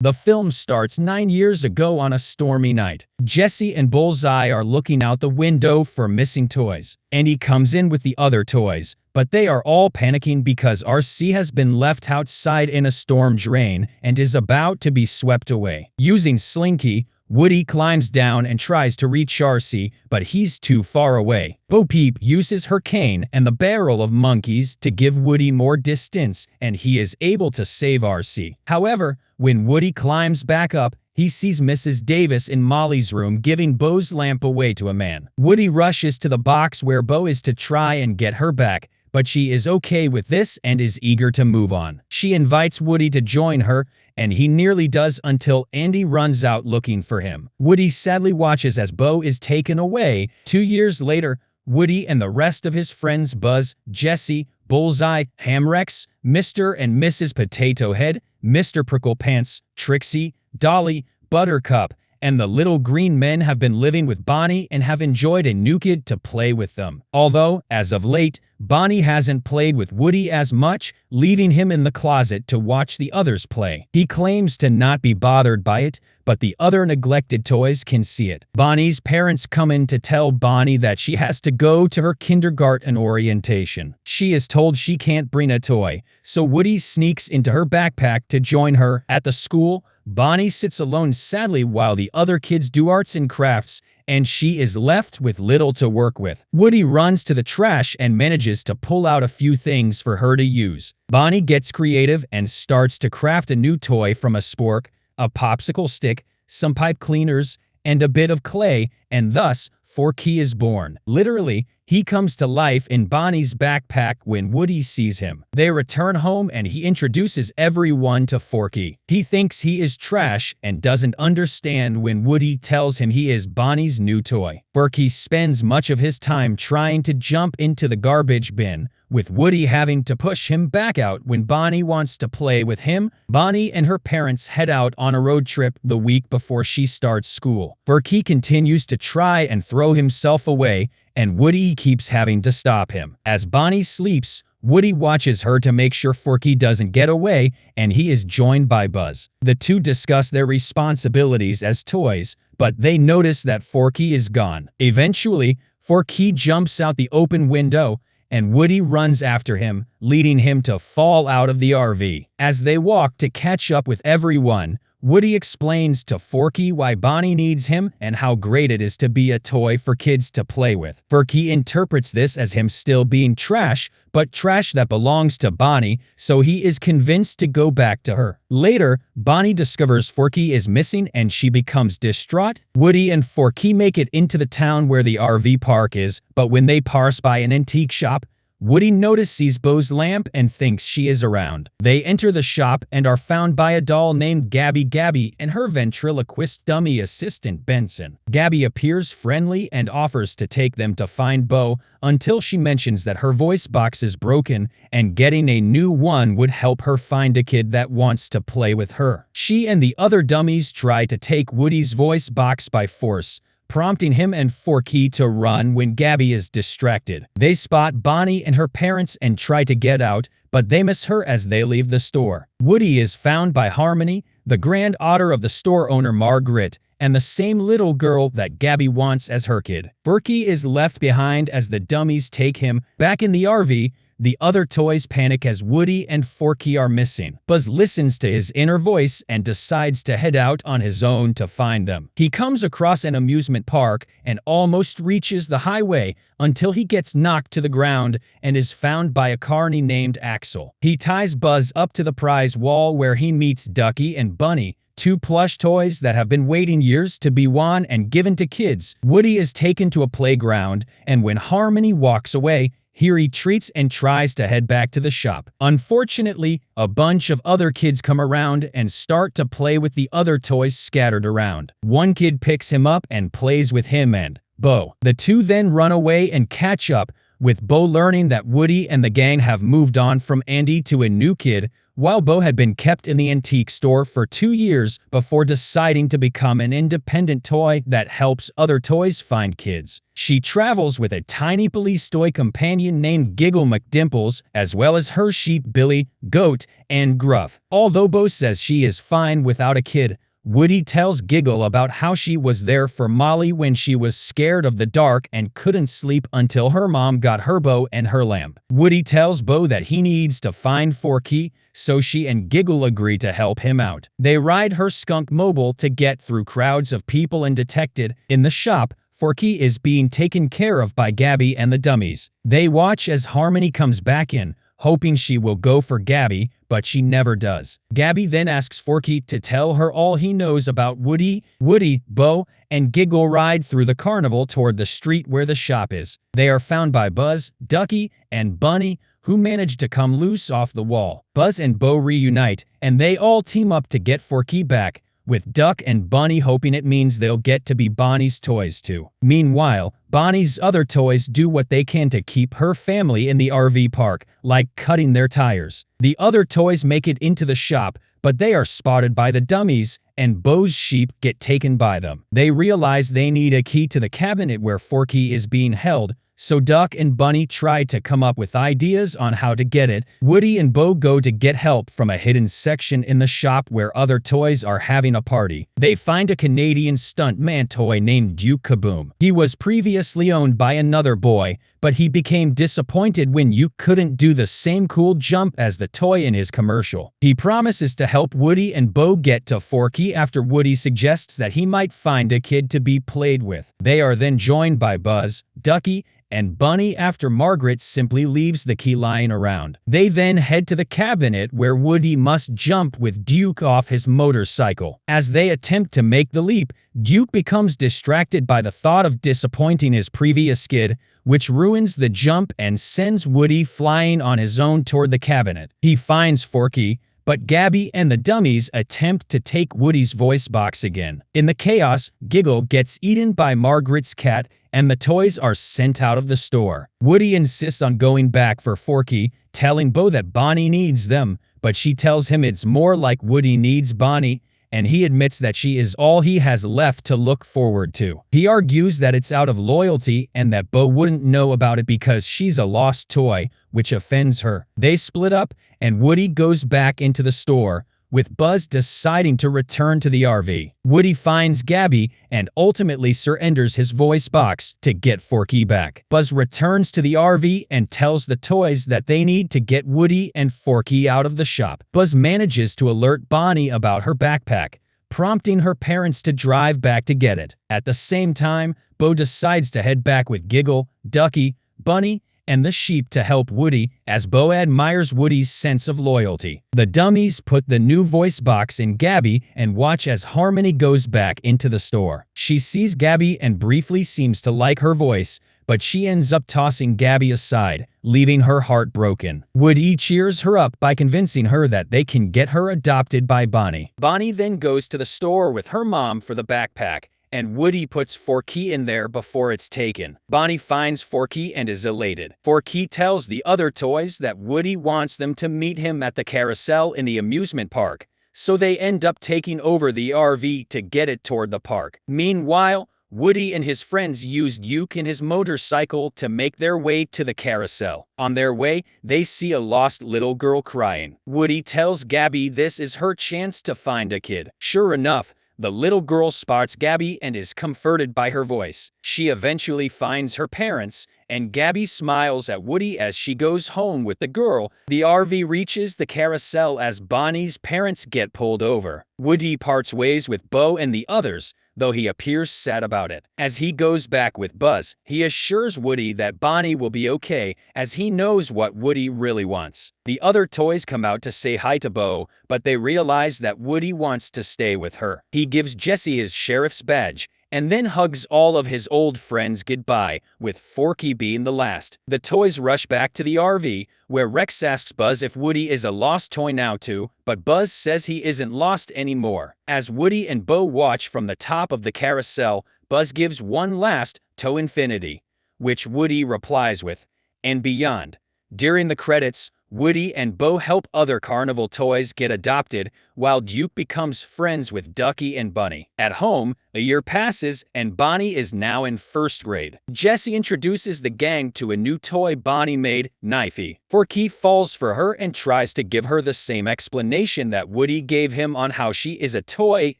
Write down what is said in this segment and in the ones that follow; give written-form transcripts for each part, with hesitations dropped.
The film starts 9 years ago on a stormy night. Jesse and Bullseye are looking out the window for missing toys. Andy comes in with the other toys, but they are all panicking because RC has been left outside in a storm drain and is about to be swept away. Using Slinky, Woody climbs down and tries to reach RC, but he's too far away. Bo Peep uses her cane and the barrel of monkeys to give Woody more distance, and he is able to save RC. However, when Woody climbs back up, he sees Mrs. Davis in Molly's room giving Bo's lamp away to a man. Woody rushes to the box where Bo is to try and get her back, but she is okay with this and is eager to move on. She invites Woody to join her, and he nearly does until Andy runs out looking for him. Woody sadly watches as Bo is taken away. 2 years later, Woody and the rest of his friends Buzz, Jesse, Bullseye, Hamrex, Mr. and Mrs. Potato Head, Mr. Prickle Pants, Trixie, Dolly, Buttercup, and the little green men have been living with Bonnie and have enjoyed a new kid to play with them. Although, as of late, Bonnie hasn't played with Woody as much, leaving him in the closet to watch the others play. He claims to not be bothered by it, but the other neglected toys can see it. Bonnie's parents come in to tell Bonnie that she has to go to her kindergarten orientation. She is told she can't bring a toy, so Woody sneaks into her backpack to join her at the school. Bonnie sits alone sadly while the other kids do arts and crafts, and she is left with little to work with. Woody runs to the trash and manages to pull out a few things for her to use. Bonnie gets creative and starts to craft a new toy from a spork, a popsicle stick, some pipe cleaners, and a bit of clay, and thus Forky is born. Literally, he comes to life in Bonnie's backpack when Woody sees him. They return home and he introduces everyone to Forky. He thinks he is trash and doesn't understand when Woody tells him he is Bonnie's new toy. Forky spends much of his time trying to jump into the garbage bin, with Woody having to push him back out when Bonnie wants to play with him. Bonnie and her parents head out on a road trip the week before she starts school. Forky continues to try and throw himself away, and Woody keeps having to stop him. As Bonnie sleeps, Woody watches her to make sure Forky doesn't get away, and he is joined by Buzz. The two discuss their responsibilities as toys, but they notice that Forky is gone. Eventually, Forky jumps out the open window, and Woody runs after him, leading him to fall out of the RV. As they walk to catch up with everyone, Woody explains to Forky why Bonnie needs him and how great it is to be a toy for kids to play with. Forky interprets this as him still being trash, but trash that belongs to Bonnie, so he is convinced to go back to her. Later, Bonnie discovers Forky is missing and she becomes distraught. Woody and Forky make it into the town where the RV park is, but when they pass by an antique shop, Woody notices Bo's lamp and thinks she is around. They enter the shop and are found by a doll named Gabby and her ventriloquist dummy assistant Benson. Gabby appears friendly and offers to take them to find Bo until she mentions that her voice box is broken and getting a new one would help her find a kid that wants to play with her. She and the other dummies try to take Woody's voice box by force, prompting him and Forky to run when Gabby is distracted. They spot Bonnie and her parents and try to get out, but they miss her as they leave the store. Woody is found by Harmony, the granddaughter of the store owner Margaret, and the same little girl that Gabby wants as her kid. Forky is left behind as the dummies take him back in the RV. The other toys panic as Woody and Forky are missing. Buzz listens to his inner voice and decides to head out on his own to find them. He comes across an amusement park and almost reaches the highway until he gets knocked to the ground and is found by a carny named Axel. He ties Buzz up to the prize wall where he meets Ducky and Bunny, two plush toys that have been waiting years to be won and given to kids. Woody is taken to a playground, and when Harmony walks away, he retreats and tries to head back to the shop. Unfortunately, a bunch of other kids come around and start to play with the other toys scattered around. One kid picks him up and plays with him and Bo. The two then run away and catch up, with Bo learning that Woody and the gang have moved on from Andy to a new kid. while Bo had been kept in the antique store for 2 years before deciding to become an independent toy that helps other toys find kids. She travels with a tiny police toy companion named Giggle McDimples, as well as her sheep Billy, Goat, and Gruff. Although Bo says she is fine without a kid, Woody tells Giggle about how she was there for Molly when she was scared of the dark and couldn't sleep until her mom got her bow and her lamp. Woody tells Bo that he needs to find Forky, so she and Giggle agree to help him out. They ride her skunk mobile to get through crowds of people and detected. In the shop, Forky is being taken care of by Gabby and the dummies. They watch as Harmony comes back in, hoping she will go for Gabby, but she never does. Gabby then asks Forky to tell her all he knows about Woody. Woody, Bo, and Giggle ride through the carnival toward the street where the shop is. They are found by Buzz, Ducky, and Bunny, who manage to come loose off the wall. Buzz and Bo reunite, and they all team up to get Forky back, with Duck and Bunny hoping it means they'll get to be Bonnie's toys too. Meanwhile, Bonnie's other toys do what they can to keep her family in the RV park, like cutting their tires. The other toys make it into the shop, but they are spotted by the dummies, and Bo's sheep get taken by them. They realize they need a key to the cabinet where Forky is being held, so Duck and Bunny try to come up with ideas on how to get it. Woody and Bo go to get help from a hidden section in the shop where other toys are having a party. They find a Canadian stuntman toy named Duke Kaboom. He was previously owned by another boy, but he became disappointed when Duke couldn't do the same cool jump as the toy in his commercial. He promises to help Woody and Bo get to Forky after Woody suggests that he might find a kid to be played with. They are then joined by Buzz, Ducky, and Bunny after Margaret simply leaves the key lying around. They then head to the cabinet where Woody must jump with Duke off his motorcycle. As they attempt to make the leap, Duke becomes distracted by the thought of disappointing his previous skid, which ruins the jump and sends Woody flying on his own toward the cabinet. He finds Forky, but Gabby and the dummies attempt to take Woody's voice box again. In the chaos, Giggle gets eaten by Margaret's cat, and the toys are sent out of the store. Woody insists on going back for Forky, telling Bo that Bonnie needs them, but she tells him it's more like Woody needs Bonnie, and he admits that she is all he has left to look forward to. He argues that it's out of loyalty and that Bo wouldn't know about it because she's a lost toy, which offends her. They split up, and Woody goes back into the store, with Buzz deciding to return to the RV. Woody finds Gabby and ultimately surrenders his voice box to get Forky back. Buzz returns to the RV and tells the toys that they need to get Woody and Forky out of the shop. Buzz manages to alert Bonnie about her backpack, prompting her parents to drive back to get it. At the same time, Bo decides to head back with Giggle, Ducky, Bunny, and the sheep to help Woody, as Bo admires Woody's sense of loyalty. The dummies put the new voice box in Gabby and watch as Harmony goes back into the store. She sees Gabby and briefly seems to like her voice, but she ends up tossing Gabby aside, leaving her heart broken. Woody cheers her up by convincing her that they can get her adopted by Bonnie. Bonnie then goes to the store with her mom for the backpack, and Woody puts Forky in there before it's taken. Bonnie finds Forky and is elated. Forky tells the other toys that Woody wants them to meet him at the carousel in the amusement park, so they end up taking over the RV to get it toward the park. Meanwhile, Woody and his friends use Duke and his motorcycle to make their way to the carousel. On their way, they see a lost little girl crying. Woody tells Gabby this is her chance to find a kid. Sure enough, the little girl spots Gabby and is comforted by her voice. She eventually finds her parents, and Gabby smiles at Woody as she goes home with the girl. The RV reaches the carousel as Bonnie's parents get pulled over. Woody parts ways with Bo and the others, though he appears sad about it. As he goes back with Buzz, he assures Woody that Bonnie will be okay, as he knows what Woody really wants. The other toys come out to say hi to Bo, but they realize that Woody wants to stay with her. He gives Jesse his sheriff's badge, and then hugs all of his old friends goodbye, with Forky being the last. The toys rush back to the RV, where Rex asks Buzz if Woody is a lost toy now too, but Buzz says he isn't lost anymore. As Woody and Bo watch from the top of the carousel, Buzz gives one last, to infinity, which Woody replies with, and beyond. During the credits, Woody and Bo help other carnival toys get adopted, while Duke becomes friends with Ducky and Bunny. At home, a year passes and Bonnie is now in first grade. Jessie introduces the gang to a new toy Bonnie made, Knifey. Forky falls for her and tries to give her the same explanation that Woody gave him on how she is a toy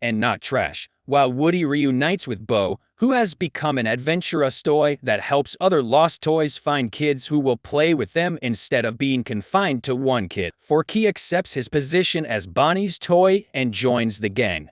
and not trash, while Woody reunites with Bo, who has become an adventurous toy that helps other lost toys find kids who will play with them instead of being confined to one kid. Forky accepts his position as Bonnie's toy and joins the gang.